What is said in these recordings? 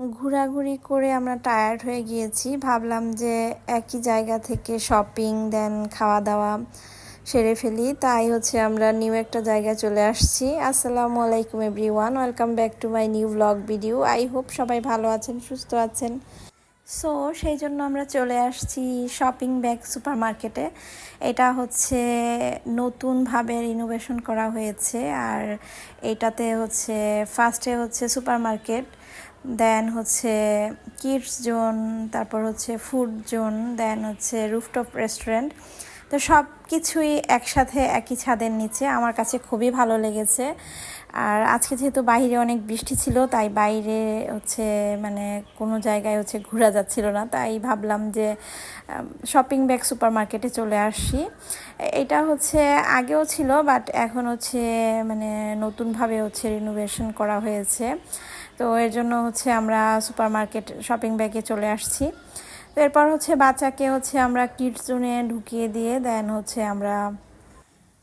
ঘোরাঘুরি করে আমরা টায়ার্ড হয়ে গিয়েছি। ভাবলাম যে একই জায়গা থেকে শপিং দেন খাওয়া দাওয়া সেরে ফেলি, তাই আমরা নিউ একটা জায়গায় চলে আসছি। আসসালামু আলাইকুম everyone, welcome back to my new blog video. I hope সবাই ভালো আছেন, সুস্থ আছেন। সো সেই জন্য আমরা চলে আসছি শপিং ব্যাগ সুপার মার্কেটে। এটা নতুনভাবে রিনোভেশন করা হয়েছে। আর এটাতে ফার্স্টে সুপার মার্কেট, দেন কিডস জোন, তারপর ফুড জোন, দেন রুফটপ রেস্টুরেন্ট। তো সব কিছুই একসাথে একই ছাদের নিচে, আমার কাছে খুবই ভালো লেগেছে। আর আজকে যেহেতু বাইরে অনেক বৃষ্টি ছিল, তাই বাইরে মানে কোনো জায়গায় ঘোরা যাচ্ছিল না, তাই ভাবলাম যে শপিং ব্যাগ সুপার মার্কেটে চলে আসি। এটা আগেও ছিল, বাট এখন মানে নতুনভাবে রিনোভেশন করা হয়েছে। তো এর জন্য আমরা সুপার মার্কেট শপিং ব্যাগে চলে আসছি। তো এরপর বাচ্চাকে আমরা কিডস জোনে ঢুকিয়ে দিয়ে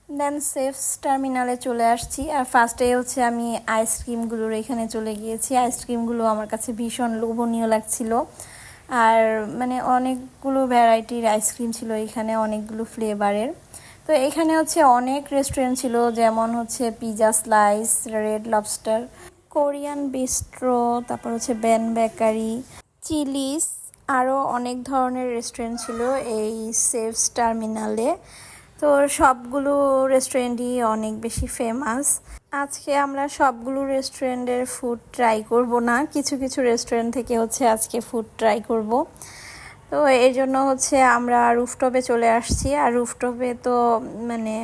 দেন সেফস টার্মিনালে চলে আসছি। আর ফার্স্টে আমি আইসক্রিমগুলোর এখানে চলে গিয়েছি। আইসক্রিমগুলো আমার কাছে ভীষণ লোভনীয় লাগছিল। আর মানে অনেকগুলো ভ্যারাইটির আইসক্রিম ছিল এখানে, অনেকগুলো ফ্লেভারের। তো এখানে অনেক রেস্টুরেন্ট ছিল, যেমন pizza slice, red lobster, Korean bistro, তারপর বেন বেকারি, চিলিস, আরও অনেক ধরনের রেস্টুরেন্ট ছিল এই সেফস টার্মিনালে। তো সবগুলো রেস্টুরেন্টই অনেক বেশি ফেমাস। আজকে আমরা সবগুলো রেস্টুরেন্টের ফুড ট্রাই করব না, কিছু কিছু রেস্টুরেন্ট থেকে আজকে ফুড ট্রাই করব। তো এই জন্য আমরা রুফটপে চলে আসছি। আর রুফটপে তো মানে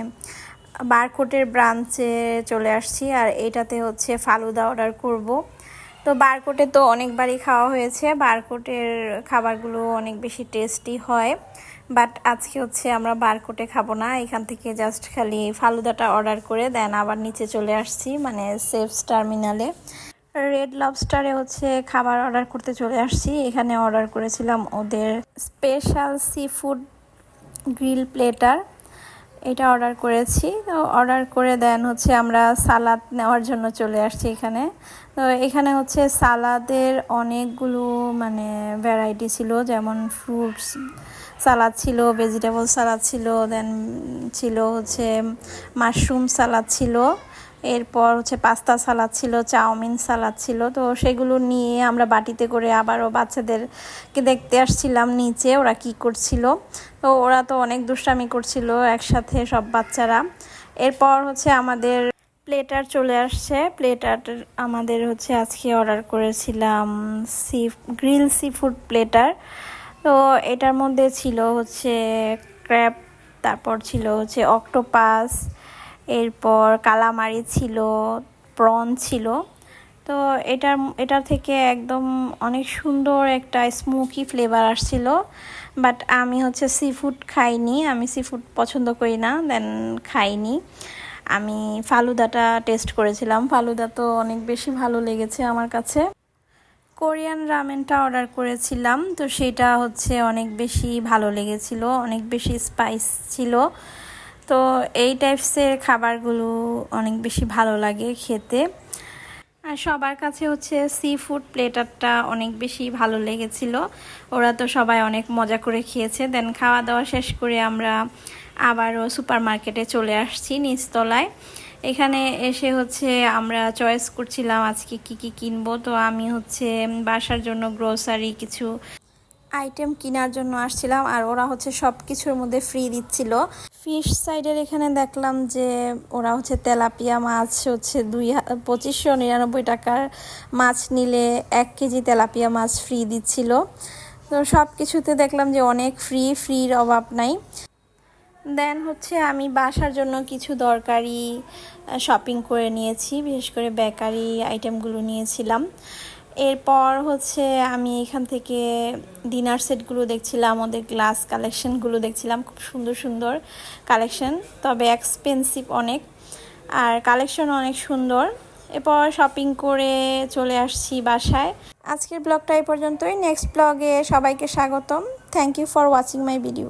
বারকোটের ব্রাঞ্চে চলে আসছি। আর এটাতে ফালুদা অর্ডার করব। তো বারকোটে তো অনেকবারই খাওয়া হয়েছে, বারকোটের খাবারগুলো অনেক বেশি টেস্টি হয়। বাট আজকে আমরা বারকোটে খাবো না, এখান থেকে জাস্ট খালি ফালুদাটা অর্ডার করে দেন আবার নিচে চলে আসছি, মানে সেফস টার্মিনালে। রেড লবস্টারে খাবার অর্ডার করতে চলে আসছি। এখানে অর্ডার করেছিলাম ওদের special sea food grill platter, এটা অর্ডার করেছি। তো অর্ডার করে দেন আমরা সালাদ নেওয়ার জন্য চলে আসছি এখানে। তো এখানে সালাদের অনেকগুলো মানে ভ্যারাইটি ছিল, যেমন ফ্রুটস সালাদ ছিল, ভেজিটেবল সালাদ ছিল, দেন ছিল মাশরুম সালাদ ছিল, এরপর পাস্তা সালাদ ছিল, চাউমিন সালাদ ছিল। তো সেগুলো নিয়ে আমরা বাটিতে করে আবারও বাচ্চাদেরকে দেখতে আসছিলাম নিচে ওরা কি করছিল। তো ওরা তো অনেক দুষ্টামি করছিল একসাথে সব বাচ্চারা। এরপর আমাদের প্লেটার চলে আসছে। প্লেটার আমাদের আজকে অর্ডার করেছিলাম গ্রিল সি ফুড প্লেটার। তো এটার মধ্যে ছিল ক্র্যাব, তারপর ছিল অক্টোপাস, এরপর কালামারি ছিল, প্রন ছিল। তো এটার থেকে একদম অনেক সুন্দর একটা স্মোকি ফ্লেভার আসছিল। বাট আমি সি ফুড খাইনি, আমি সি ফুড পছন্দ করি না, দেন খাইনি। আমি ফালুদাটা টেস্ট করেছিলাম, ফালুদা তো অনেক বেশি ভালো লেগেছে আমার কাছে। কোরিয়ান রামেনটা অর্ডার করেছিলাম, তো সেটা অনেক বেশি ভালো লেগেছিল, অনেক বেশি স্পাইস ছিল। তো এই টাইপসের খাবারগুলো অনেক বেশি ভালো লাগে খেতে। আর সবার কাছে সি ফুড প্লেটারটা অনেক বেশি ভালো লেগেছিল। ওরা তো সবাই অনেক মজা করে খেয়েছে। দেন খাওয়া দাওয়া শেষ করে আমরা আবারও সুপার মার্কেটে চলে আসছি নিচতলায়। এখানে এসে আমরা চয়েস করছিলাম আজকে কি কি কিনবো। তো আমি বাসার জন্য গ্রোসারি কিছু আইটেম কেনার জন্য আসছিলাম। আর ওরা সব কিছুর মধ্যে ফ্রি দিচ্ছিল। ফিশ সাইডের এখানে দেখলাম যে ওরা তেলাপিয়া মাছ 2599 টাকার মাছ নিলে 1 কেজি তেলাপিয়া মাছ ফ্রি দিচ্ছিল। তো সব কিছুতে দেখলাম যে অনেক ফ্রির অভাব নাই। দেন আমি বাসার জন্য কিছু দরকারি শপিং করে নিয়েছি, বিশেষ করে বেকারি আইটেমগুলো নিয়েছিলাম। এরপর আমি এখান থেকে ডিনার সেটগুলো দেখছিলাম, ওদের গ্লাস কালেকশনগুলো দেখছিলাম, খুব সুন্দর সুন্দর কালেকশন, তবে এক্সপেন্সিভ অনেক, আর কালেকশন অনেক সুন্দর। এরপর শপিং করে চলে আসছি বাসায়। আজকের ব্লগটা এই পর্যন্তই। নেক্সট ব্লগে সবাইকে স্বাগতম। Thank you for watching my video.